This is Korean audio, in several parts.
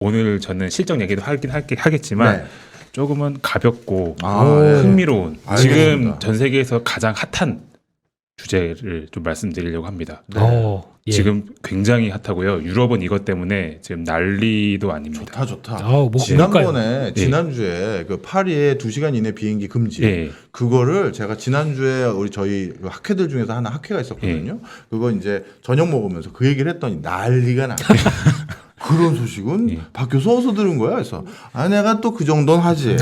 오늘 저는 실적 얘기도 하겠지만 네. 조금은 가볍고 네. 흥미로운 알겠습니다. 지금 전 세계에서 가장 핫한 주제를 좀 말씀드리려고 합니다. 네. 예. 지금 굉장히 핫하고요. 유럽은 이것 때문에 지금 난리도 아닙니다. 좋다. 뭐 지난번에 예. 지난주에 그 파리에 2시간 이내 비행기 금지 예. 그거를 제가 지난주에 저희 학회들 중에서 하나 학회가 있었거든요. 그거 이제 저녁 먹으면서 그 얘기를 했더니 난리가 나. 그런 소식은 예. 박 교수 어디서 들은 거야? 그래서 내가 또 그 정도는 하지.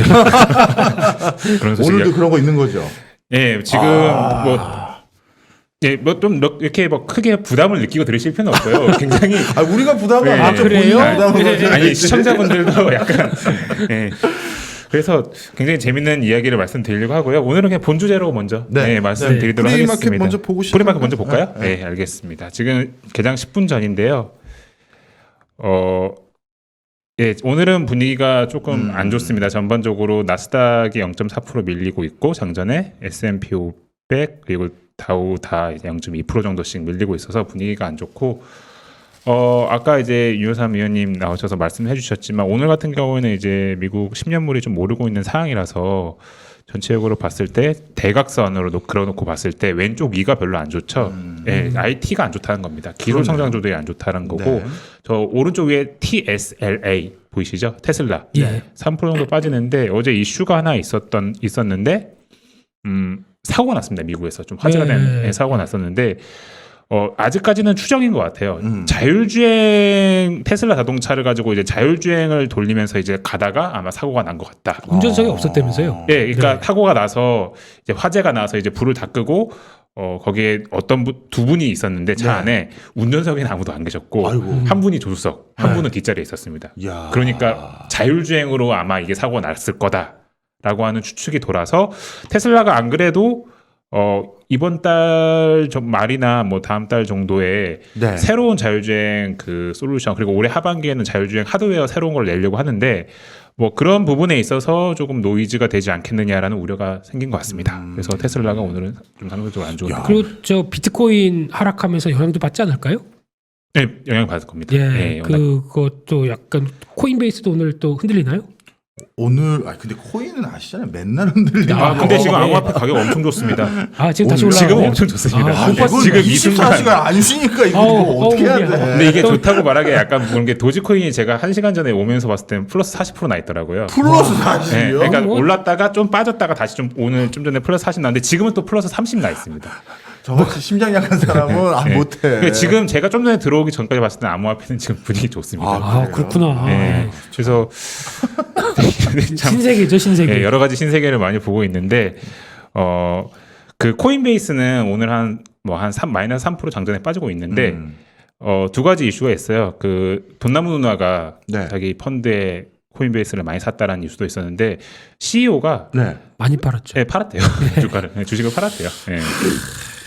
그런 소식이 오늘도 그런 거 있는 거죠. 예, 지금 좀 이렇게 크게 부담을 느끼고 들으실 필요는 없어요. 굉장히 우리가 부담을 안 하죠. 그래요? 본인이 부담을 네. 하죠. 아니 시청자분들도 약간 예. 그래서 굉장히 재밌는 이야기를 말씀드리려고 하고요. 오늘은 그냥 본 주제로 먼저 말씀드리도록 프리마켓 하겠습니다. 먼저 보고 싶어요. 프리마켓 먼저 볼까요? 네, 알겠습니다. 지금 개장 10분 전인데요. 예, 오늘은 분위기가 조금 안 좋습니다. 전반적으로 나스닥이 0.4% 밀리고 있고 장전에 S&P 500 그리고 다우 다 이제 0.2% 정도씩 밀리고 있어서 분위기가 안 좋고 아까 이제 유효삼 위원님 나오셔서 말씀해 주셨지만 오늘 같은 경우에는 이제 미국 10년물이 좀 오르고 있는 상황이라서 전체적으로 봤을 때 대각선으로 그려놓고 봤을 때 왼쪽 위가 별로 안 좋죠. 예, IT가 안 좋다는 겁니다. 기술 성장률이 안 좋다는 거고 네. 저 오른쪽 위에 TSLA 보이시죠? 테슬라 예. 3% 정도 빠지는데 어제 이슈가 하나 있었는데 사고가 났습니다. 미국에서 좀 화제가 된 사고가 났었는데 아직까지는 추정인 것 같아요. 자율주행 테슬라 자동차를 가지고 이제 자율주행을 돌리면서 이제 가다가 아마 사고가 난 것 같다. 운전석이 없었다면서요? 예, 그러니까 사고가 나서 이제 화재가 나서 이제 불을 다 끄고 거기에 두 분이 있었는데 차 안에 운전석에는 아무도 안 계셨고 아이고. 한 분이 조수석, 한 분은 뒷자리에 있었습니다. 이야. 그러니까 자율주행으로 아마 이게 사고가 났을 거다라고 하는 추측이 돌아서 테슬라가 안 그래도 이번 달 말이나 뭐 다음 달 정도에 네. 새로운 자율주행 그 솔루션 그리고 올해 하반기에는 자율주행 하드웨어 새로운 걸 내려고 하는데 뭐 그런 부분에 있어서 조금 노이즈가 되지 않겠느냐라는 우려가 생긴 것 같습니다. 그래서 테슬라가 오늘은 좀 상대적으로 안 좋은데. 그리고 저 비트코인 하락하면서 영향도 받지 않을까요? 네, 영향 받을 겁니다. 예. 네, 그것도 약간 코인베이스도 오늘 또 흔들리나요? 오늘 근데 코인은 아시잖아요. 맨날 흔들리고. 근데 지금 암호화폐 가격 엄청 좋습니다. 지금 다시 올라가요? 지금 엄청 좋습니다. 이건 지금 이 순간 24시간 안 쉬니까 이거 어떻게 해야 돼? 근데 이게 좋다고 말하기 약간 그런 게 도지코인이 제가 1시간 전에 오면서 봤을 때는 플러스 40% 나 있더라고요. 플러스 네, 40이요? 그러니까 올랐다가 좀 빠졌다가 다시 좀 오늘 좀 전에 플러스 40 나왔는데 지금은 또 플러스 30 나 있습니다. 저같이 심장 약한 사람은 네. 못해. 그러니까 지금 제가 좀 전에 들어오기 전까지 봤을 때 암호화폐는 지금 분위기 좋습니다. 그래요? 그렇구나. 네, 그래서 참 신세계죠, 신세계. 네, 여러 가지 신세계를 많이 보고 있는데 그 코인베이스는 오늘 마이너스 3% 장전에 빠지고 있는데 두 가지 이슈가 있어요. 그 돈나무 누나가 네. 자기 펀드에 코인베이스를 많이 샀다라는 이슈도 있었는데 CEO가 많이 팔았죠. 팔았대요. 주가를 주식을 팔았대요. 네.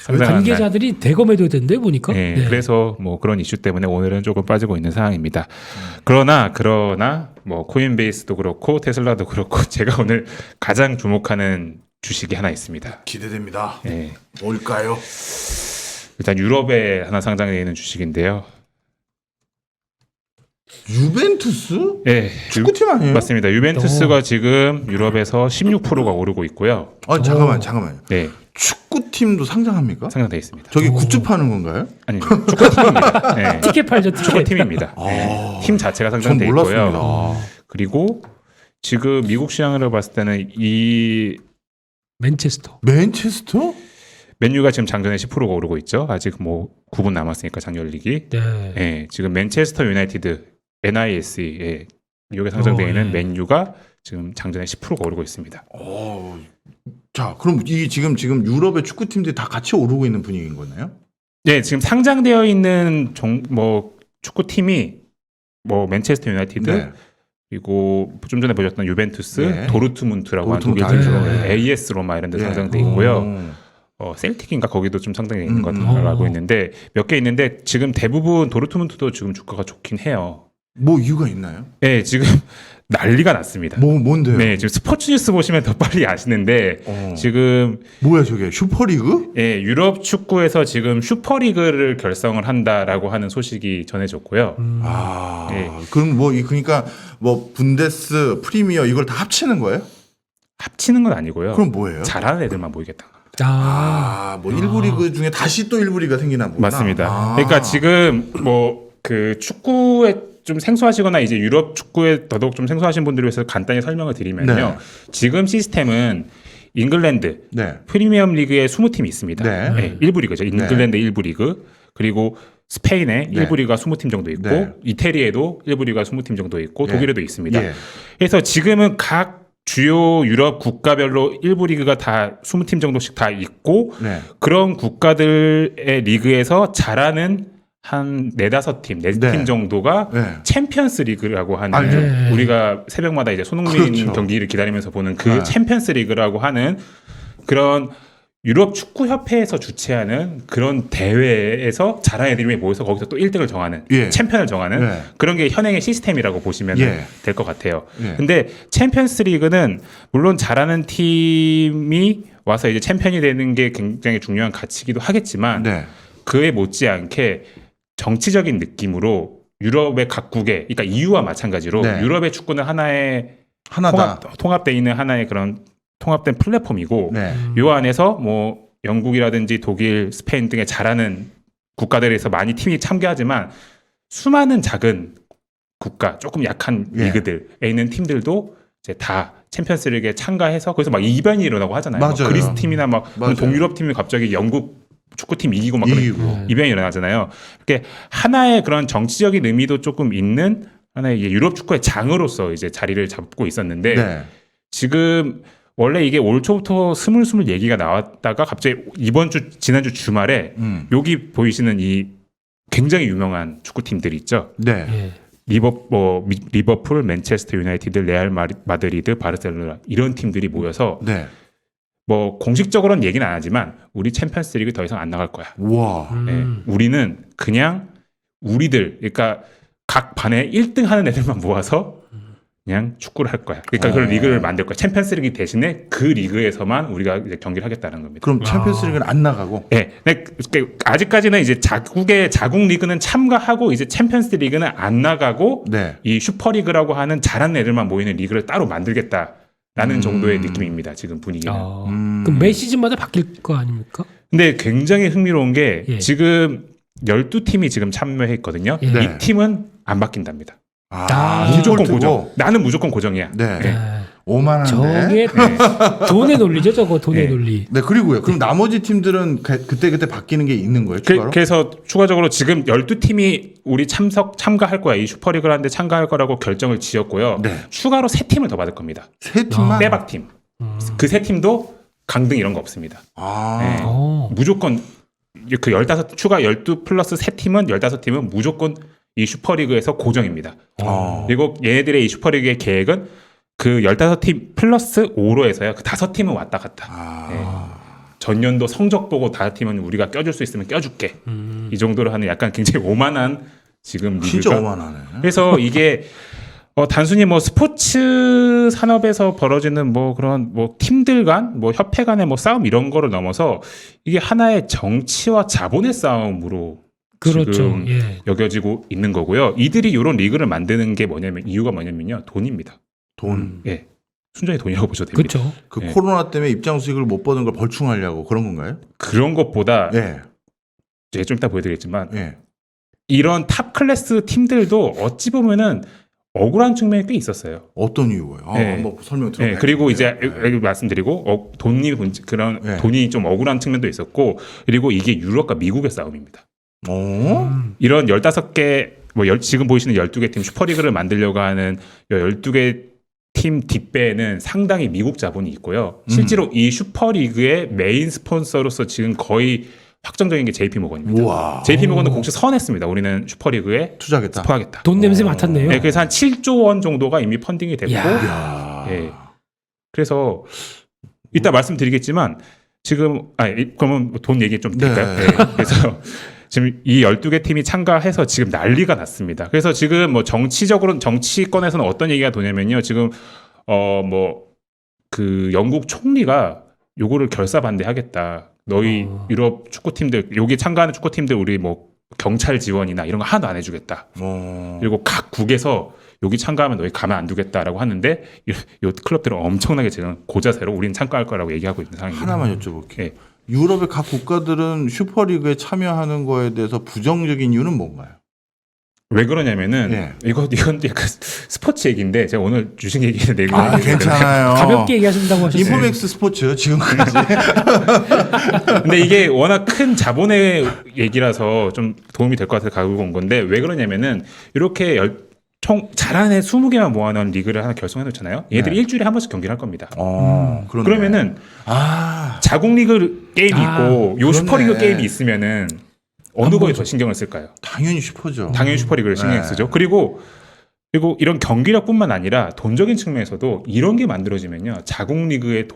상당한 관계자들이 대검해도 된대 보니까. 네, 네. 그래서 뭐 그런 이슈 때문에 오늘은 조금 빠지고 있는 상황입니다. 그러나 뭐 코인베이스도 그렇고 테슬라도 그렇고 제가 오늘 가장 주목하는 주식이 하나 있습니다. 기대됩니다. 네. 뭘까요? 일단 유럽에 하나 상장되어 있는 주식인데요. 유벤투스? 네, 축구팀 아니에요? 맞습니다. 유벤투스가 지금 유럽에서 16%가 오르고 있고요. 잠깐만요. 네, 축구팀도 상장합니까? 상장되어 있습니다. 저기 굿즈 파는 건가요? 아니, 축구팀입니다. 네. 티켓 팔죠, 티켓. 축구팀입니다. 네. 팀 자체가 전 상장되어 있고요. 몰랐습니다. 그리고 지금 미국 시장으로 봤을 때는 이 맨체스터. 맨체스터? 맨유가 지금 장전에 10%가 오르고 있죠. 아직 뭐 9분 남았으니까 장 열리기. 네. 예, 지금 맨체스터 유나이티드 NIS에 미국에 상장되어 있는 맨유가 지금 장전에 10%가 오르고 있습니다. 자, 그럼 이 지금 유럽의 축구팀들이 다 같이 오르고 있는 분위기인 거네요? 네, 지금 상장되어 있는 축구팀이 뭐 맨체스터 유나이티드 네. 그리고 좀 전에 보셨던 유벤투스, 네. 도르트문트라고 하는 도르트문트 독일 팀, 알죠. 네. AS 로마 이런 데 네. 상장되어 있고요. 셀틱인가 거기도 좀 상당히 있는 것 같은 걸 알고 있는데 몇 개 있는데 지금 대부분 도르트문트도 지금 주가가 좋긴 해요. 뭐 이유가 있나요? 네, 지금 난리가 났습니다. 뭔데요? 네, 지금 스포츠 뉴스 보시면 더 빨리 아시는데 지금 뭐야 저게 슈퍼리그? 예, 유럽 축구에서 지금 슈퍼리그를 결성을 한다라고 하는 소식이 전해졌고요. 예. 그럼 그러니까 뭐 분데스, 프리미어 이걸 다 합치는 거예요? 합치는 건 아니고요. 그럼 뭐예요? 잘하는 애들만 모이겠다. 뭐 1부 리그 중에 다시 또 1부 리그가 생기나 보구나. 맞습니다. 그러니까 지금 뭐 그 축구에 좀 생소하시거나 이제 유럽 축구에 더더욱 좀 생소하신 분들을 위해서 간단히 설명을 드리면요. 네. 지금 시스템은 잉글랜드 네. 프리미엄 리그에 20팀이 있습니다. 네. 네, 1부 리그죠. 잉글랜드 1부 리그. 그리고 스페인에 네. 1부 리그가 20팀 정도 있고 네. 이태리에도 1부 리그가 20팀 정도 있고 네. 독일에도 있습니다. 예. 그래서 지금은 각 주요 유럽 국가별로 1부 리그가 다 20팀 정도씩 다 있고 네. 그런 국가들의 리그에서 잘하는 한 4-5팀, 4팀 네. 정도가 네. 챔피언스 리그라고 하는 알죠. 네. 우리가 새벽마다 이제 손흥민 그렇죠. 경기를 기다리면서 보는 그 네. 챔피언스 리그라고 하는 그런 유럽 축구 협회에서 주최하는 그런 대회에서 잘하는 애들이 모여서 거기서 또 1등을 정하는 예. 챔피언을 정하는 예. 그런 게 현행의 시스템이라고 보시면 예. 될 것 같아요. 예. 근데 챔피언스 리그는 물론 잘하는 팀이 와서 이제 챔피언이 되는 게 굉장히 중요한 가치이기도 하겠지만 네. 그에 못지않게 정치적인 느낌으로 유럽의 각국의 그러니까 EU와 마찬가지로 네. 유럽의 축구는 하나의 하나다. 통합되어 있는 하나의 그런 통합된 플랫폼이고 네. 요 안에서 뭐 영국이라든지 독일, 스페인 등의 잘하는 국가들에서 많이 팀이 참가하지만 수많은 작은 국가, 조금 약한 예. 리그들에 있는 팀들도 이제 다 챔피언스 리그에 참가해서 거기서 막 이변이 일어나고 하잖아요. 막 맞아요. 그리스 팀이나 막 맞아요. 동유럽 팀이 갑자기 영국 축구팀 이기고 막 그런 이기고. 이변이 일어나잖아요. 이렇게 하나의 그런 정치적인 의미도 조금 있는 하나의 이제 유럽 축구의 장으로서 이제 자리를 잡고 있었는데 네. 지금 원래 이게 올 초부터 스물스물 얘기가 나왔다가 갑자기 지난주 주말에 여기 보이시는 이 굉장히 유명한 축구팀들이 있죠. 네. 예. 리버풀, 맨체스터 유나이티드, 레알 마드리드, 바르셀로나 이런 팀들이 모여서 네. 뭐 공식적으로는 얘기는 안 하지만 우리 챔피언스 리그 더 이상 안 나갈 거야. 와. 예, 우리는 그냥 우리들 그러니까 각 반에 1등 하는 애들만 모아서 그냥 축구를 할 거야. 그러니까 그런 리그를 만들 거야. 챔피언스 리그 대신에 그 리그에서만 우리가 이제 경기를 하겠다는 겁니다. 그럼 챔피언스 리그는 안 나가고. 네, 아직까지는 이제 자국 리그는 참가하고 이제 챔피언스 리그는 안 나가고 네. 이 슈퍼리그라고 하는 잘하는 애들만 모이는 리그를 따로 만들겠다라는 정도의 느낌입니다. 지금 분위기는. 그럼 매 시즌마다 바뀔 거 아닙니까? 근데 굉장히 흥미로운 게 예. 지금 12팀이 지금 참여했거든요. 예. 네. 이 팀은 안 바뀐답니다. 무조건 고정. 나는 무조건 고정이야. 네. 네. 오만한데. 저게 돈의 논리죠, 저거 돈의 네. 논리. 네, 그리고요. 그럼 나머지 팀들은 그때 바뀌는 게 있는 거예요, 추가로? 그래서 추가적으로 지금 12팀이 우리 참가할 거야. 이 슈퍼리그를 하는데 참가할 거라고 결정을 지었고요. 네. 추가로 3팀을 더 받을 겁니다. 세 팀만? 빼박팀. 그 3팀도 강등 이런 거 없습니다. 네. 무조건 그 12 플러스 3팀은 15팀은 무조건 이 슈퍼리그에서 고정입니다. 그리고 얘네들의 이 슈퍼리그의 계획은 그 15팀 플러스 5로 해서요. 그 5팀은 왔다 갔다. 네. 전년도 성적 보고 5팀은 우리가 껴줄 수 있으면 껴줄게. 이 정도로 하는 약간 굉장히 오만한 지금 리그가. 진짜 오만하네. 그래서 이게 단순히 뭐 스포츠 산업에서 벌어지는 뭐 그런 뭐 팀들 간, 뭐 협회 간의 뭐 싸움 이런 거를 넘어서 이게 하나의 정치와 자본의 싸움으로 그렇죠. 지금 예. 여겨지고 있는 거고요. 이들이 이런 리그를 만드는 게 이유가 뭐냐면요. 돈입니다. 돈. 예. 순전히 돈이라고 보셔도 됩니다. 그렇죠. 그 네. 코로나 때문에 입장 수익을 못 버는 걸 벌충하려고 그런 건가요? 그런 것보다 예. 제가 좀 이따 보여드리겠지만 예. 이런 탑 클래스 팀들도 어찌 보면은 억울한 측면이 꽤 있었어요. 어떤 이유예요? 네. 한번 설명 네, 들어봐요. 그리고 이제 여기 말씀드리고 그런 네. 돈이 좀 억울한 측면도 있었고 그리고 이게 유럽과 미국의 싸움입니다. 이런 15개 지금 보이시는 12개 팀 슈퍼리그를 만들려고 하는 12개 팀 뒷배에는 상당히 미국 자본이 있고요. 실제로 이 슈퍼리그의 메인 스폰서로서 지금 거의 확정적인 게 JP모건입니다. 우와. JP모건도 공식 선언했습니다. 우리는 슈퍼리그에 투자하겠다. 투자하겠다. 돈 냄새 맡았네요. 네, 그래서 한 7조 원 정도가 이미 펀딩이 됐고 야. 예. 그래서 이따 말씀드리겠지만 지금 그러면 돈 얘기 좀 드릴까요? 네. 네. 그래서 지금 이 12개 팀이 참가해서 지금 난리가 났습니다. 그래서 지금 뭐 정치권에서는 어떤 얘기가 도냐면요. 지금 뭐 그 영국 총리가 요거를 결사반대하겠다. 너희 유럽 축구팀들 여기 참가하는 축구팀들 우리 뭐 경찰 지원이나 이런 거 하나도 안 해주겠다. 그리고 각 국에서 여기 참가하면 너희 가만 안 두겠다라고 하는데 이 클럽들은 엄청나게 지금 고자세로 우리는 참가할 거라고 얘기하고 있는 상황입니다. 하나만 여쭤볼게요. 네. 유럽의 각 국가들은 슈퍼리그에 참여하는 거에 대해서 부정적인 이유는 뭔가요? 왜 그러냐면은 예. 이건 약간 스포츠 얘기인데 제가 오늘 주식 얘기인데 괜찮아요. 가볍게 얘기하신다고 하셨어요. 인포맥스 스포츠 지금까지. 근데 이게 워낙 큰 자본의 얘기라서 좀 도움이 될 것 같아서 가지고 온 건데 왜 그러냐면은 이렇게 잘하는 애 20개만 모아놓은 리그를 하나 결성해 놓잖아요. 얘들이 네. 일주일에 한 번씩 경기를 할 겁니다. 그렇네. 그러면은 자국 리그 게임이 있고 요 그렇네. 슈퍼리그 게임이 있으면은 어느 거에 더 신경을 쓸까요? 당연히 슈퍼죠. 당연히 슈퍼리그를 신경 쓰죠. 그리고 이런 경기력뿐만 아니라 돈적인 측면에서도 이런 게 만들어지면요. 자국 리그의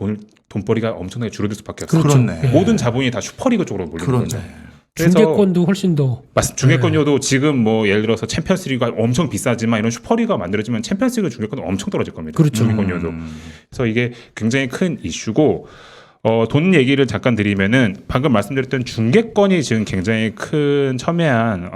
돈벌이가 엄청나게 줄어들 수밖에 없어요. 그렇네. 모든 자본이 다 슈퍼리그 쪽으로 몰리는 거죠. 그래서 중계권도 훨씬 더 맞습니다. 중계권료도 지금 뭐 예를 들어서 챔피언스리그가 엄청 비싸지만 이런 슈퍼리그가 만들어지면 챔피언스리그 중계권은 엄청 떨어질 겁니다. 그렇죠. 중계권료도. 그래서 이게 굉장히 큰 이슈고 돈 얘기를 잠깐 드리면은 방금 말씀드렸던 중계권이 지금 굉장히 큰 첨예한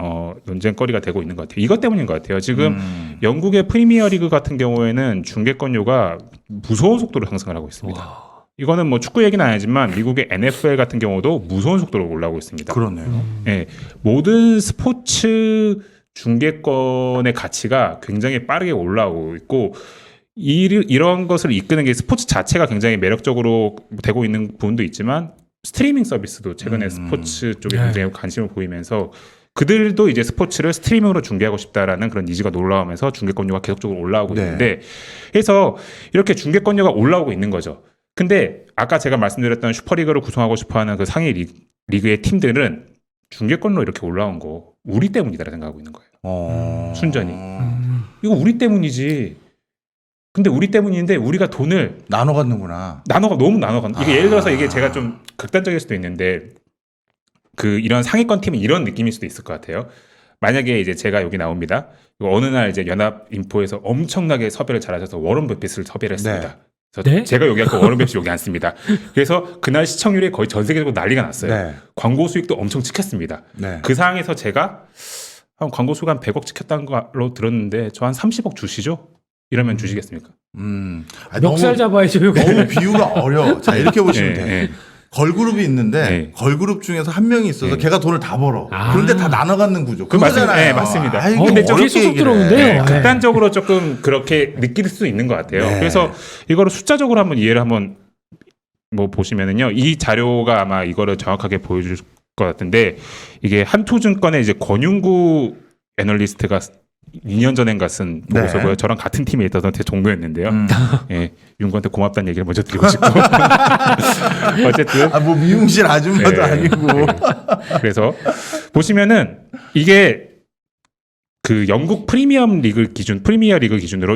논쟁거리가 되고 있는 것 같아요. 이것 때문인 것 같아요. 지금 영국의 프리미어리그 같은 경우에는 중계권료가 무서운 속도로 상승을 하고 있습니다. 와. 이거는 뭐 축구 얘기는 아니지만 미국의 NFL 같은 경우도 무서운 속도로 올라오고 있습니다. 그러네요. 예, 모든 스포츠 중계권의 가치가 굉장히 빠르게 올라오고 있고 이런 것을 이끄는 게 스포츠 자체가 굉장히 매력적으로 되고 있는 부분도 있지만 스트리밍 서비스도 최근에 스포츠 쪽에 굉장히 관심을 보이면서 그들도 이제 스포츠를 스트리밍으로 중계하고 싶다라는 그런 니즈가 올라오면서 중계권료가 계속적으로 올라오고 네. 있는데 그래서 이렇게 중계권료가 올라오고 있는 거죠. 근데 아까 제가 말씀드렸던 슈퍼리그를 구성하고 싶어하는 그 상위 리그의 팀들은 중계권료 이렇게 올라온 거 우리 때문이다라고 생각하고 있는 거예요. 순전히. 이거 우리 때문이지. 근데 우리 때문인데 우리가 돈을 나눠 갖는구나. 너무 나눠 갖는. 이게 예를 들어서 이게 제가 좀 극단적일 수도 있는데 그 이런 상위권 팀은 이런 느낌일 수도 있을 것 같아요. 만약에 이제 제가 여기 나옵니다. 어느 날 이제 연합인포에서 엄청나게 섭외를 잘하셔서 워런 버핏을 섭외를 했습니다. 네. 그래서 네? 제가 여기 할거 워런 버핏이 여기 앉습니다. 그래서 그날 시청률이 거의 전 세계적으로 난리가 났어요. 네. 광고 수익도 엄청 찍혔습니다. 네. 그 상황에서 제가 한 광고 수익 한 100억 찍혔다는 걸로 들었는데 저 한 30억 주시죠? 이러면 주시겠습니까? 멱살 잡아야죠. 이거. 너무 비유가 어려워. 자 이렇게 보시면 돼. 네. 걸그룹이 있는데 네. 걸그룹 중에서 한 명이 있어서 네. 걔가 돈을 다 벌어. 아. 그런데 다 나눠 갖는 구조. 맞습니다. 그거잖아요. 네, 맞습니다. 아, 이게 근데 좀 어렵게 쏙쏙 얘기를 해. 들어오는데요. 네, 네. 극단적으로 조금 그렇게 느낄 수 있는 것 같아요. 네. 그래서 이거를 숫자적으로 한번 이해를 한번 뭐 보시면은요, 이 자료가 아마 이거를 정확하게 보여줄 것 같은데 이게 한투증권의 이제 권윤구 애널리스트가 2년 전인가 쓴 네. 보고서고요. 저랑 같은 팀에 있던 제 동료였는데요. 예, 윤구한테 고맙다는 얘기를 먼저 드리고 싶고 어쨌든 뭐 미용실 아줌마도 네. 아니고. 네. 그래서 보시면은 이게 그 영국 프리미어 리그 기준으로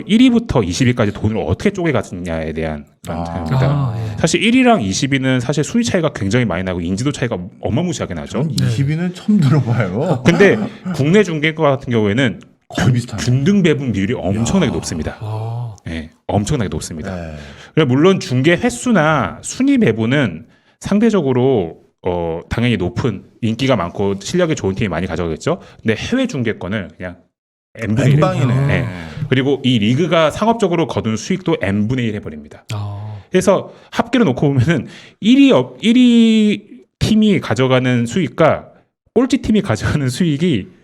1위부터 20위까지 돈을 어떻게 쪼개갔느냐에 대한 그런 사연입니다. 예. 사실 1위랑 20위는 사실 순위 차이가 굉장히 많이 나고 인지도 차이가 어마무시하게 나죠. 20위는 처음 들어봐요. 근데 국내 중계과 같은 경우에는 거의 비슷하네. 균등 배분 비율이 엄청나게 높습니다. 아. 네, 엄청나게 높습니다. 네. 물론 중계 횟수나 순위 배분은 상대적으로 당연히 높은 인기가 많고 실력이 좋은 팀이 많이 가져가겠죠. 근데 해외 중계권을 그냥 n분의 1. 맹방이네. 네. 그리고 이 리그가 상업적으로 거둔 수익도 n분의 1 해버립니다. 아. 그래서 합계로 놓고 보면은 1위 팀이 가져가는 수익과 꼴찌 팀이 가져가는 수익이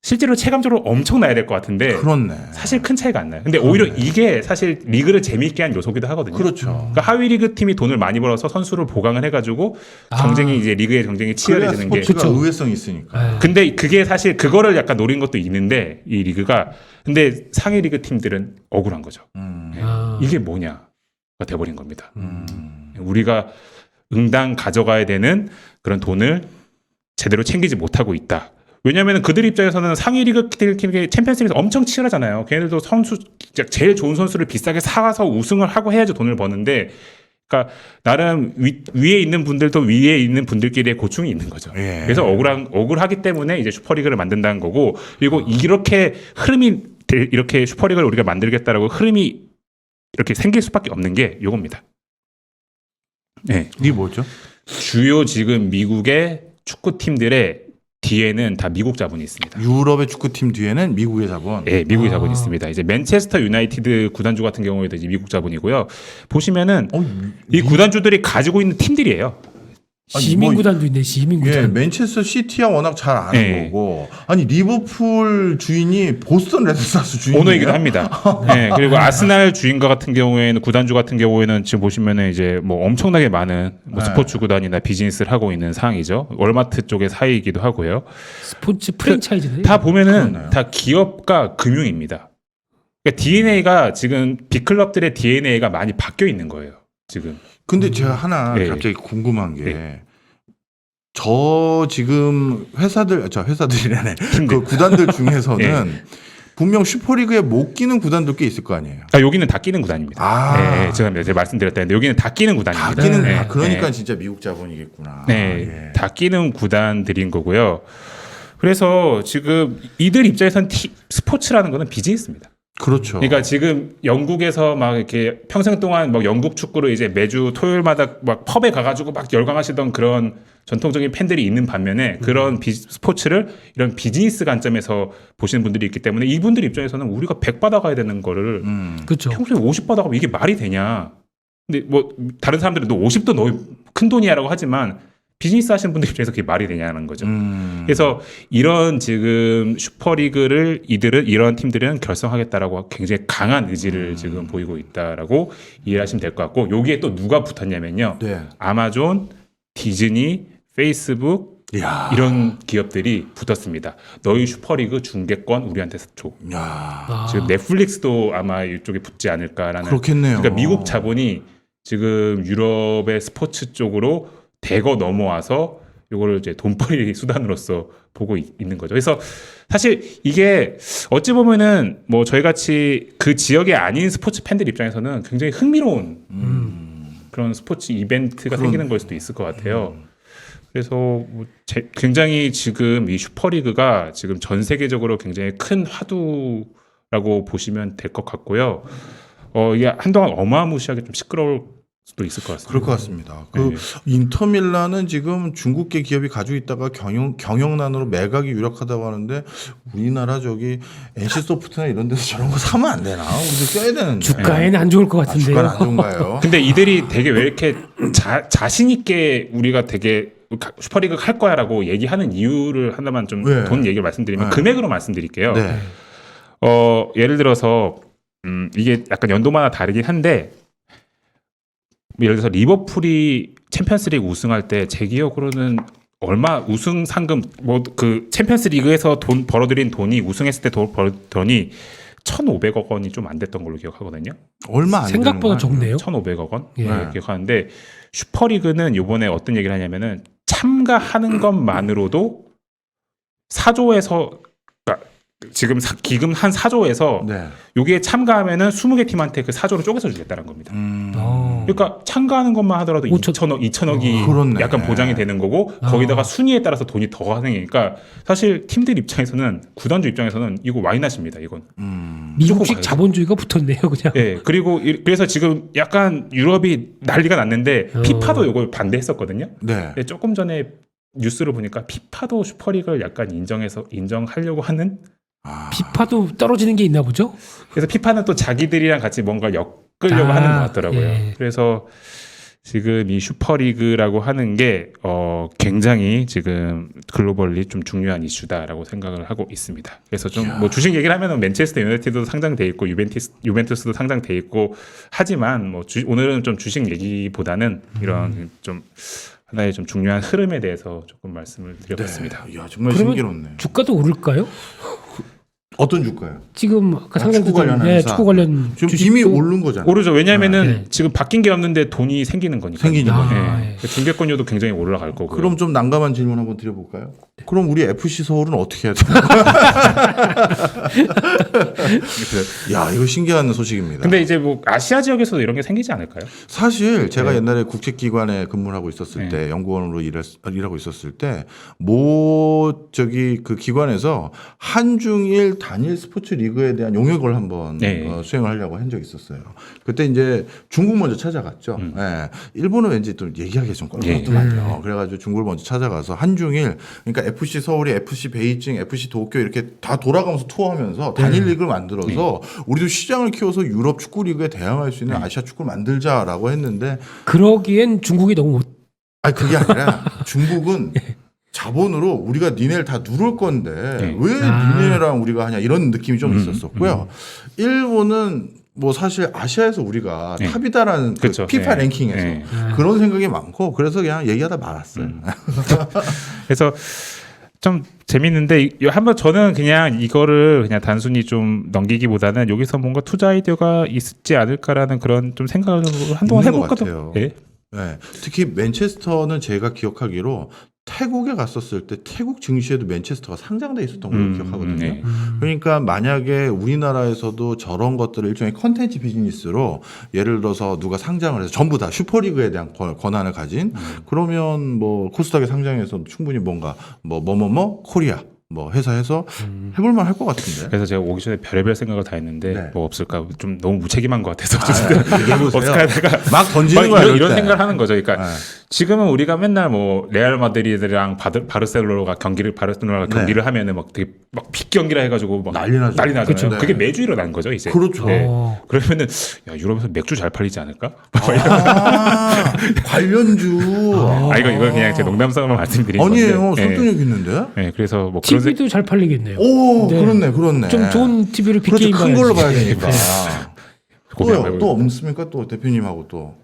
실제로 체감적으로 엄청나야 될 것 같은데 그렇네. 사실 큰 차이가 안 나요. 근데 오히려 이게 사실 리그를 재미있게 한 요소기도 하거든요. 그렇죠. 그러니까 하위 리그 팀이 돈을 많이 벌어서 선수를 보강을 해가지고 경쟁이 이제 리그의 경쟁이 그래야 치열해지는 게. 스포츠가 의외성이 있으니까. 네. 근데 그게 사실 그거를 약간 노린 것도 있는데 이 리그가 근데 상위 리그 팀들은 억울한 거죠. 네. 아. 이게 뭐냐가 돼버린 겁니다. 우리가 응당 가져가야 되는 그런 돈을 제대로 챙기지 못하고 있다. 왜냐하면 그들 입장에서는 상위 리그 챔피언스리그 엄청 치열하잖아요. 걔네들도 선수 제일 좋은 선수를 비싸게 사와서 우승을 하고 해야지 돈을 버는데 그러니까 나름 위에 있는 분들도 위에 있는 분들끼리의 고충이 있는 거죠. 예. 그래서 억울하기 때문에 이제 슈퍼리그를 만든다는 거고, 그리고 이렇게 흐름이 이렇게 슈퍼리그를 우리가 만들겠다라고 흐름이 이렇게 생길 수밖에 없는 게 요겁니다. 네. 이게 뭐죠? 주요 지금 미국의 축구 팀들의 뒤에는 다 미국 자본이 있습니다. 유럽의 축구팀 뒤에는 미국의 자본. 네, 미국의 자본이 있습니다. 이제 맨체스터 유나이티드 구단주 같은 경우에도 이제 미국 자본이고요. 보시면은 이 구단주들이 가지고 있는 팀들이에요. 아니, 시민구단도 있네. 시민구단. 예, 맨체스터 시티야 워낙 잘 아는 네. 거고, 아니 리버풀 주인이 보스턴 레드스타스 주인이에요. 오너이기도 합니다. 네, 그리고 아스날 주인과 같은 경우에는 구단주 같은 경우에는 지금 보시면은 이제 뭐 엄청나게 많은 뭐 네. 스포츠 구단이나 비즈니스를 하고 있는 상황이죠. 월마트 쪽의 사이이기도 하고요. 스포츠 프랜차이즈네. 다 보면은 그러네요. 다 기업과 금융입니다. 그러니까 DNA가 지금 빅클럽들의 DNA가 많이 바뀌어 있는 거예요. 지금. 근데 제가 하나 네. 갑자기 궁금한 게, 네. 저 지금 회사들이라네. 팀들. 그 구단들 중에서는 분명 슈퍼리그에 못 끼는 구단도 꽤 있을 거 아니에요. 아, 여기는 다 끼는 구단입니다. 아. 네, 죄송합니다. 제가 말씀드렸다는데 여기는 다 끼는 다 구단입니다. 끼는 네, 그러니까 네. 진짜 미국 자본이겠구나. 네, 예. 다 끼는 구단들인 거고요. 그래서 지금 이들 입장에선 스포츠라는 거는 비즈니스입니다. 그렇죠. 그러니까 지금 영국에서 막 이렇게 평생 동안 막 영국 축구를 이제 매주 토요일마다 막 펍에 가가지고 막 열광하시던 그런 전통적인 팬들이 있는 반면에 그런 스포츠를 이런 비즈니스 관점에서 보시는 분들이 있기 때문에 이분들 입장에서는 우리가 100 받아가야 되는 거를 그렇죠. 평소에 50 받아가면 이게 말이 되냐. 근데 뭐 다른 사람들은 너 50도 너무 큰 돈이야라고 하지만 비즈니스 하시는 분들 입장에서 그게 말이 되냐는 거죠. 그래서 이런 지금 슈퍼리그를 이들은 이런 팀들은 결성하겠다라고 굉장히 강한 의지를 지금 보이고 있다라고 이해하시면 될 것 같고 여기에 또 누가 붙었냐면요. 네. 아마존, 디즈니, 페이스북 야. 이런 기업들이 붙었습니다. 너희 슈퍼리그 중계권 우리한테 줘. 야. 지금 넷플릭스도 아마 이쪽에 붙지 않을까라는. 그렇겠네요. 그러니까 미국 자본이 지금 유럽의 스포츠 쪽으로 대거 넘어와서 이거를 이제 돈벌이 수단으로서 보고 있는 거죠. 그래서 사실 이게 어찌 보면은 뭐 저희 같이 그 지역에 아닌 스포츠 팬들 입장에서는 굉장히 흥미로운 그런 스포츠 이벤트가 생기는 걸 수도 있을 것 같아요. 그래서 뭐 굉장히 지금 이 슈퍼리그가 지금 전 세계적으로 굉장히 큰 화두라고 보시면 될 것 같고요. 이게 한동안 어마무시하게 좀 시끄러울 수도 있을 것 같습니다. 그럴 것 같습니다. 그 네. 인터밀란은 지금 중국계 기업이 가지고 있다가 경영난으로 매각이 유력하다고 하는데 우리나라 저기 NC소프트나 이런 데서 저런 거 사면 안 되나? 우리도 껴야 되는데. 주가에는 안 좋을 것 같은데요. 주가는 안 좋은가요? 근데 이들이 되게 왜 이렇게 자신 있게 우리가 되게 슈퍼리그 할 거야라고 얘기하는 이유를 하나만 좀 네. 돈 얘기를 말씀드리면 네. 금액으로 말씀드릴게요. 네. 예를 들어서 이게 약간 연도마다 다르긴 한데 예를 들어서 리버풀이 챔피언스리그 우승할 때 제 기억으로는 얼마 우승 상금 뭐 그 챔피언스리그에서 돈 벌어들인 돈이 우승했을 때 돈 벌었더니 1,500억 원이 좀 안 됐던 걸로 기억하거든요. 얼마 안 생각보다 되는 거 아니에요? 적네요. 1,500억 원 예. 네, 기억하는데 슈퍼리그는 이번에 어떤 얘기를 하냐면은 참가하는 것만으로도 4조에서 그러니까 지금 기금 한 4조에서 네. 여기에 참가하면은 20개 팀한테 그 4조를 쪼개서 주겠다는 겁니다. 그러니까 참가하는 것만 하더라도 2천억이 그렇네. 약간 보장이 되는 거고 거기다가 순위에 따라서 돈이 더 가능하니까 사실 팀들 입장에서는 구단주 입장에서는 이거 와이낫입니다. 이건. 미국식 가야죠. 자본주의가 붙었네요, 그냥. 예. 그리고 그래서 지금 약간 유럽이 난리가 났는데 피파도 이걸 반대했었거든요. 네. 근데 조금 전에 뉴스를 보니까 피파도 슈퍼리그를 약간 인정하려고 하는. 피파도 떨어지는 게 있나 보죠? 그래서 피파는 또 자기들이랑 같이 뭔가 엮으려고 아, 하는 것 같더라고요. 예. 그래서 지금 이 슈퍼리그라고 하는 게 굉장히 지금 글로벌리 좀 중요한 이슈다라고 생각을 하고 있습니다. 그래서 좀 뭐 주식 얘기를 하면은 맨체스터 유나이티드도 상장돼 있고 유벤투스도 상장돼 있고 하지만 뭐 오늘은 좀 주식 얘기보다는 이런 좀 하나의 좀 중요한 흐름에 대해서 조금 말씀을 드려봤습니다. 이야, 정말 그러면 신기롭네. 주가도 오를까요? 어떤 주가요? 지금 아까 상장 축구 관련 예, 회사. 축구 관련 지금 주식도 이미 오른 거잖아요. 오르죠. 왜냐하면은 네. 지금 바뀐 게 없는데 돈이 생기는 거니까. 생기는 아, 예. 예. 중개권료도 굉장히 올라갈 거고. 그럼 좀 난감한 질문 한번 드려볼까요? 그럼 우리 FC 서울은 어떻게 해야 돼요? 야, 이거 신기한 소식입니다. 근데 이제 뭐 아시아 지역에서도 이런 게 생기지 않을까요? 사실 제가 네. 옛날에 국제기관에 근무를 하고 있었을 네. 때 연구원으로 일하고 있었을 때 모 저기 그 기관에서 한중일 단일 스포츠 리그에 대한 용역을 한번 네. 수행을 하려고 한 적이 있었어요. 그때 이제 중국 먼저 찾아갔죠. 예. 일본은 왠지 또 얘기하기 좀 껄끄럽더만요. 그래가지고 중국을 먼저 찾아가서 한중일 그러니까 FC 서울이 FC 베이징, FC 도쿄 이렇게 다 돌아가면서 투어하면서 단일 리그를 만들어서 우리도 시장을 키워서 유럽 축구 리그에 대항할 수 있는 아시아 축구를 만들자라고 했는데 그러기엔 중국이 너무 못. 아니 그게 아니라 중국은 자본으로 우리가 니네를 다 누를 건데 왜 니네랑 우리가 하냐 이런 느낌이 좀 있었었고요. 일본은 뭐 사실 아시아에서 우리가 네. 탑이다라는 그 그쵸. 피파 네. 랭킹에서 네. 그런 생각이 많고 그래서 그냥 얘기하다 말았어요. 그래서 좀 재밌는데 한번 저는 그냥 이거를 그냥 단순히 좀 넘기기보다는 여기서 뭔가 투자 아이디어가 있지 않을까라는 그런 좀 생각을 한동안 있는 것 해볼까도. 같아요. 예? 네. 특히 맨체스터는 제가 기억하기로 태국에 갔었을 때 태국 증시에도 맨체스터가 상장돼 있었던 걸로 기억하거든요. 네. 그러니까 만약에 우리나라에서도 저런 것들을 일종의 컨텐츠 비즈니스로 예를 들어서 누가 상장을 해서 전부 다 슈퍼리그에 대한 권한을 가진 그러면 뭐 코스닥에 상장해서 충분히 뭔가 뭐 코리아 뭐 회사에서 해볼만 할 것 같은데. 그래서 제가 오기 전에 별의별 생각을 다 했는데 네. 뭐 없을까 좀 너무 무책임한 것 같아서 얘기해보세요. 어떻게 하다가 막 던지는 거야 이런 생각을 하는 거죠. 그러니까 네. 지금은 우리가 맨날 뭐 레알 마드리드랑 바르셀로나가 경기를 하면은 막 되게 막 빅 경기라 해가지고 막 난리 나죠. 난리 나잖아요. 그쵸. 네. 그게 매주 일어나는 거죠 이제. 그렇죠. 네. 어. 그러면은 야 유럽에서 맥주 잘 팔리지 않을까? 아, 관련주. 이거 그냥 제 농담삼아 말씀드린 아니에요. 건데. 설득력 있는데. 네, 그래서 뭐 그런 TV도 잘 팔리겠네요. 오, 네. 그렇네. 좀 좋은 TV를 그렇죠. 빅게임 큰 걸로 봐야 되니까. 고민 또요. 또 없습니까? 또 대표님하고 또.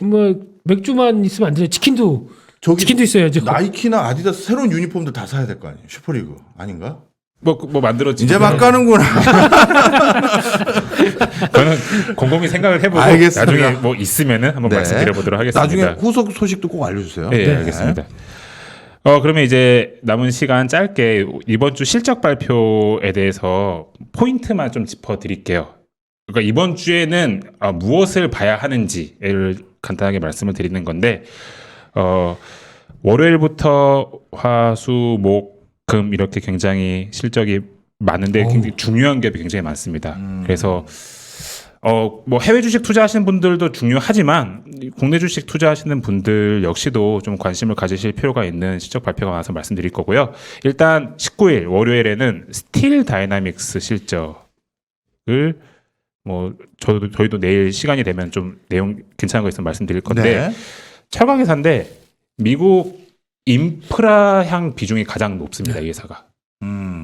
뭐 맥주만 있으면 안 되죠. 치킨도 저기 있어야죠. 나이키나 아디다스 새로운 유니폼들 다 사야 될 거 아니에요. 슈퍼리그 아닌가? 뭐 만들어지 이제 막 가는구나. 저는 곰곰이 생각을 해보고 알겠습니다. 나중에 뭐 있으면은 한번 네. 말씀드려보도록 하겠습니다. 나중에 후속 소식도 꼭 알려주세요. 네, 네. 알겠습니다. 그러면 이제 남은 시간 짧게 이번 주 실적 발표에 대해서 포인트만 좀 짚어드릴게요. 그러니까 이번 주에는 무엇을 봐야 하는지를 간단하게 말씀을 드리는 건데 월요일부터 화, 수, 목, 금 이렇게 굉장히 실적이 많은데 굉장히 중요한 기업이 굉장히 많습니다. 그래서 뭐 해외 주식 투자하시는 분들도 중요하지만 국내 주식 투자하시는 분들 역시도 좀 관심을 가지실 필요가 있는 실적 발표가 많아서 말씀드릴 거고요. 일단 19일 월요일에는 스틸 다이나믹스 실적을 뭐 저희도 내일 시간이 되면 좀 내용 괜찮은 거 있으면 말씀드릴 건데 네. 철강 회사인데 미국 인프라향 비중이 가장 높습니다. 이 회사가.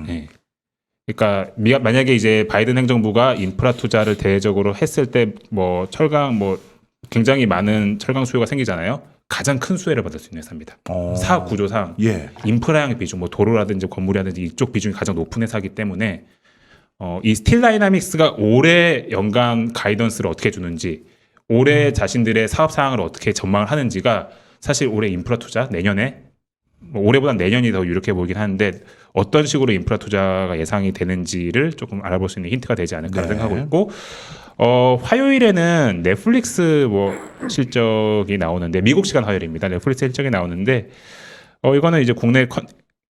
네. 그러니까 만약에 이제 바이든 행정부가 인프라 투자를 대외적으로 했을 때 뭐 철강 뭐 굉장히 많은 철강 수요가 생기잖아요. 가장 큰 수혜를 받을 수 있는 회사입니다. 사업 구조상 예. 인프라향 비중, 뭐 도로라든지 건물이라든지 이쪽 비중이 가장 높은 회사이기 때문에 이 스틸 다이나믹스가 올해 연간 가이던스를 어떻게 주는지, 올해 자신들의 사업 사항을 어떻게 전망을 하는지가 사실 올해 인프라 투자 내년에 뭐 올해보다 내년이 더 유력해 보이긴 하는데 어떤 식으로 인프라 투자가 예상이 되는지를 조금 알아볼 수 있는 힌트가 되지 않을까 네. 생각하고 있고 화요일에는 넷플릭스 뭐 실적이 나오는데 미국 시간 화요일입니다. 넷플릭스 실적이 나오는데 이거는 이제 국내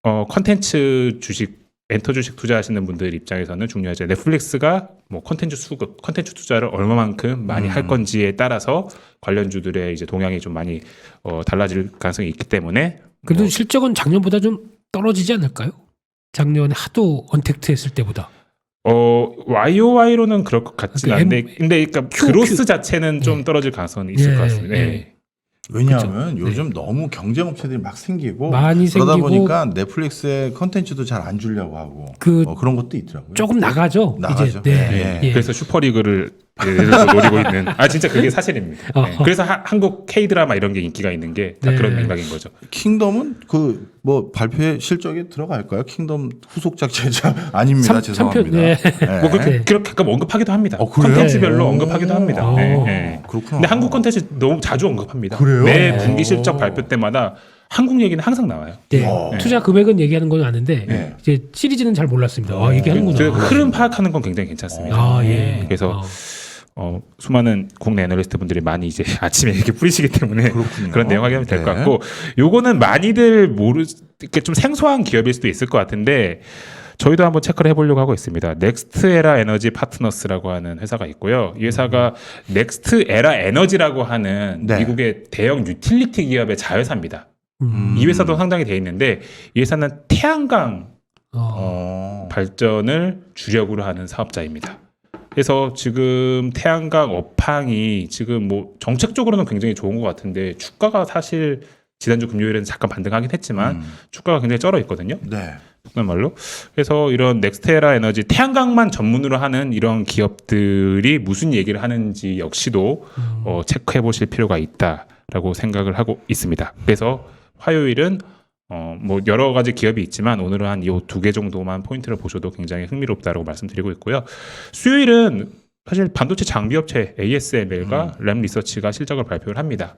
컨텐츠 주식 엔터 주식 투자하시는 분들 입장에서는 중요하죠. 넷플릭스가 뭐 컨텐츠 수급, 컨텐츠 투자를 얼마만큼 많이 할 건지에 따라서 관련주들의 이제 동향이 좀 많이 달라질 가능성이 있기 때문에 그래도 실적은 작년보다 좀 떨어지지 않을까요? 작년에 하도 언택트 했을 때보다. YOY로는 그럴 것 같지는 그 않은데 근데 그러니까 그로스 자체는 좀 네. 떨어질 가능성은 있을 것 같습니다. 네. 왜냐하면 그렇죠. 요즘 너무 경쟁 업체들이 막 생기고 많이 그러다 생기고 보니까 넷플릭스의 컨텐츠도 잘 안 주려고 하고 그 그런 것도 있더라고요. 조금 나가죠. 나가죠. 이제. 네. 네. 예. 그래서 슈퍼리그를 를 노리고 있는. 진짜 그게 사실입니다. 네. 어허. 그래서 한국 K 드라마 이런 게 인기가 있는 게 다 네. 그런 맥락인 거죠. 킹덤은 그 뭐 발표회 실적에 들어갈까요? 킹덤 후속작 제작 아닙니다. 삼- 죄송합니다. 삼편, 네. 네. 뭐 네. 그렇게 가끔 언급하기도 합니다. 그래요? 컨텐츠별로 오. 언급하기도 합니다. 오. 네, 네. 그렇구나. 근데 한국 컨텐츠 너무 자주 언급합니다. 그래요? 매 오. 분기 실적 발표 때마다 한국 얘기는 항상 나와요. 네. 어. 투자 금액은 얘기하는 건 아는데 네. 이제 시리즈는 잘 몰랐습니다. 얘기하는구나. 그 흐름 파악하는 건 굉장히 괜찮습니다. 예. 그래서 수많은 국내 애널리스트 분들이 많이 이제 아침에 이렇게 뿌리시기 때문에 그렇군요. 그런 내용 확인하면 될 것 네. 같고, 요거는 많이들 이렇게 좀 생소한 기업일 수도 있을 것 같은데 저희도 한번 체크를 해보려고 하고 있습니다. 넥스트에라 에너지 파트너스라고 하는 회사가 있고요. 이 회사가 넥스트에라 에너지라고 하는 네. 미국의 대형 유틸리티 기업의 자회사입니다. 음. 이 회사도 상당히 돼 있는데 이 회사는 태양광 발전을 주력으로 하는 사업자입니다. 그래서 지금 태양광 업황이 지금 뭐 정책적으로는 굉장히 좋은 것 같은데 주가가 사실 지난주 금요일에는 잠깐 반등하긴 했지만 주가가 굉장히 쩔어 있거든요. 네. 정말로. 그래서 이런 넥스테라 에너지 태양광만 전문으로 하는 이런 기업들이 무슨 얘기를 하는지 역시도 체크해 보실 필요가 있다라고 생각을 하고 있습니다. 그래서 화요일은 뭐 여러 가지 기업이 있지만 오늘은 한 이 두 개 정도만 포인트를 보셔도 굉장히 흥미롭다라고 말씀드리고 있고요. 수요일은 사실 반도체 장비 업체 ASML과 램 리서치가 실적을 발표를 합니다.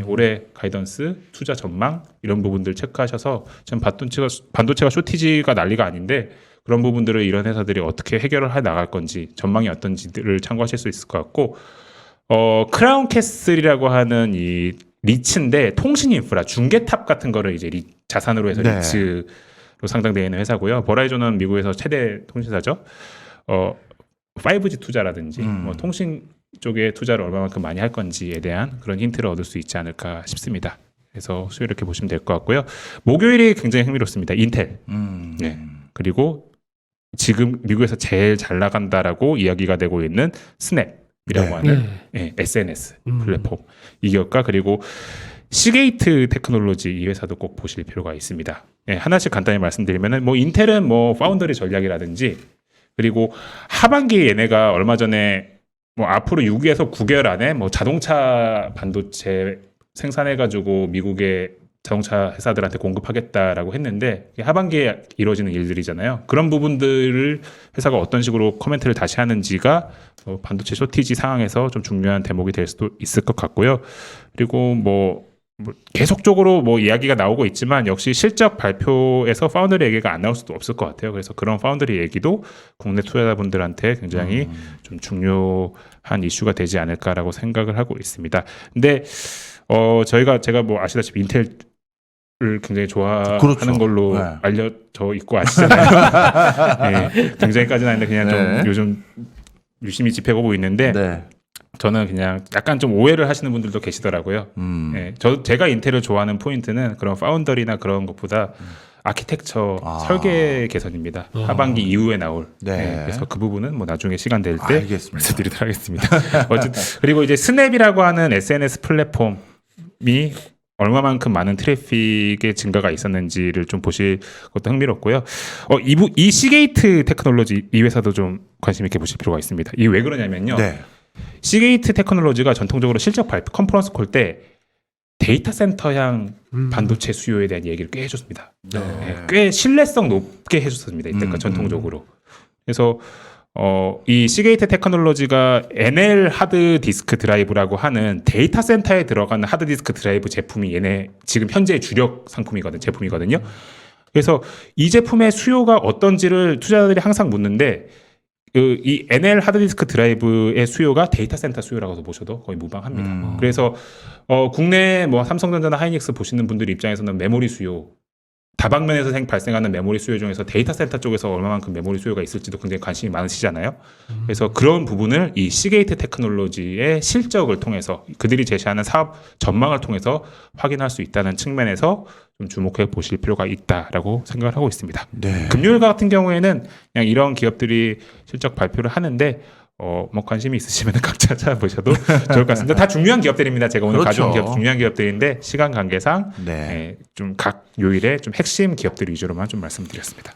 올해 가이던스, 투자 전망 이런 부분들 체크하셔서 지금 반도체가 쇼티지가 난리가 아닌데 그런 부분들을 이런 회사들이 어떻게 해결을 해 나갈 건지 전망이 어떤지를 참고하실 수 있을 것 같고, 크라운 캐슬이라고 하는 이 리츠인데 통신 인프라 중계탑 같은 거를 이제 자산으로 해서 네. 리츠로 상장되어 있는 회사고요. 버라이즌은 미국에서 최대 통신사죠. 5G 투자라든지 뭐 통신 쪽에 투자를 얼마만큼 많이 할 건지에 대한 그런 힌트를 얻을 수 있지 않을까 싶습니다. 그래서 수요일 이렇게 보시면 될 것 같고요. 목요일이 굉장히 흥미롭습니다. 인텔. 네. 그리고 지금 미국에서 제일 잘 나간다라고 이야기가 되고 있는 스냅이라고 하는 SNS 플랫폼 이 기업과 그리고 시게이트 테크놀로지 이 회사도 꼭 보실 필요가 있습니다. 하나씩 간단히 말씀드리면은 뭐 인텔은 뭐 파운더리 전략이라든지 그리고 하반기 얘네가 얼마 전에 뭐 앞으로 6에서 9개월 안에 뭐 자동차 반도체 생산해가지고 미국의 자동차 회사들한테 공급하겠다라고 했는데 하반기에 이루어지는 일들이잖아요. 그런 부분들을 회사가 어떤 식으로 코멘트를 다시 하는지가 반도체 쇼티지 상황에서 좀 중요한 대목이 될 수도 있을 것 같고요. 그리고 뭐 계속적으로 뭐 이야기가 나오고 있지만 역시 실적 발표에서 파운더리 얘기가 안 나올 수도 없을 것 같아요. 그래서 그런 파운더리 얘기도 국내 투자자분들한테 굉장히 좀 중요한 이슈가 되지 않을까라고 생각을 하고 있습니다. 근데 제가 뭐 아시다시피 인텔을 굉장히 좋아하는 그렇죠. 걸로 네. 알려져 있고 아시잖아요. 네, 굉장히까지는 아닌데 그냥 좀 요즘 유심히 집해보고 있는데 네. 저는 그냥 약간 좀 오해를 하시는 분들도 계시더라고요. 제가 인텔을 좋아하는 포인트는 그런 파운더리나 그런 것보다 아키텍처 설계 개선입니다. 하반기 이후에 나올. 네. 그래서 그 부분은 뭐 나중에 시간 될 때 알겠습니다. 말씀드리도록 하겠습니다. 어쨌든 그리고 이제 스냅이라고 하는 SNS 플랫폼이 얼마만큼 많은 트래픽의 증가가 있었는지를 좀 보실 것도 흥미롭고요. 이 시게이트 테크놀로지 이 회사도 좀 관심 있게 보실 필요가 있습니다. 이게 왜 그러냐면요. 네. 시게이트 테크놀로지가 전통적으로 실적 발표 컨퍼런스 콜 때 데이터 센터향 반도체 수요에 대한 얘기를 꽤 해줬습니다. 꽤 신뢰성 높게 해줬습니다. 이때까지 전통적으로. 그래서 이 시게이트 테크놀로지가 NL 하드 디스크 드라이브라고 하는 데이터 센터에 들어가는 하드 디스크 드라이브 제품이 얘네 지금 현재 주력 제품이거든요. 그래서 이 제품의 수요가 어떤지를 투자자들이 항상 묻는데 이 NL 하드디스크 드라이브의 수요가 데이터 센터 수요라고 보셔도 거의 무방합니다. 그래서 국내 뭐 삼성전자나 하이닉스 보시는 분들 입장에서는 메모리 수요, 다방면에서 발생하는 메모리 수요 중에서 데이터 센터 쪽에서 얼마만큼 메모리 수요가 있을지도 굉장히 관심이 많으시잖아요. 그래서 그런 부분을 이 시게이트 테크놀로지의 실적을 통해서 그들이 제시하는 사업 전망을 통해서 확인할 수 있다는 측면에서 좀 주목해 보실 필요가 있다라고 생각을 하고 있습니다. 네. 금요일 같은 경우에는 그냥 이런 기업들이 실적 발표를 하는데 뭐 관심이 있으시면 각 찾아보셔도 좋을 것 같습니다. 다 중요한 기업들입니다. 제가 오늘 그렇죠. 가져온 중요한 기업들인데 시간 관계상 네. 좀 각 요일에 좀 핵심 기업들 위주로만 좀 말씀드렸습니다.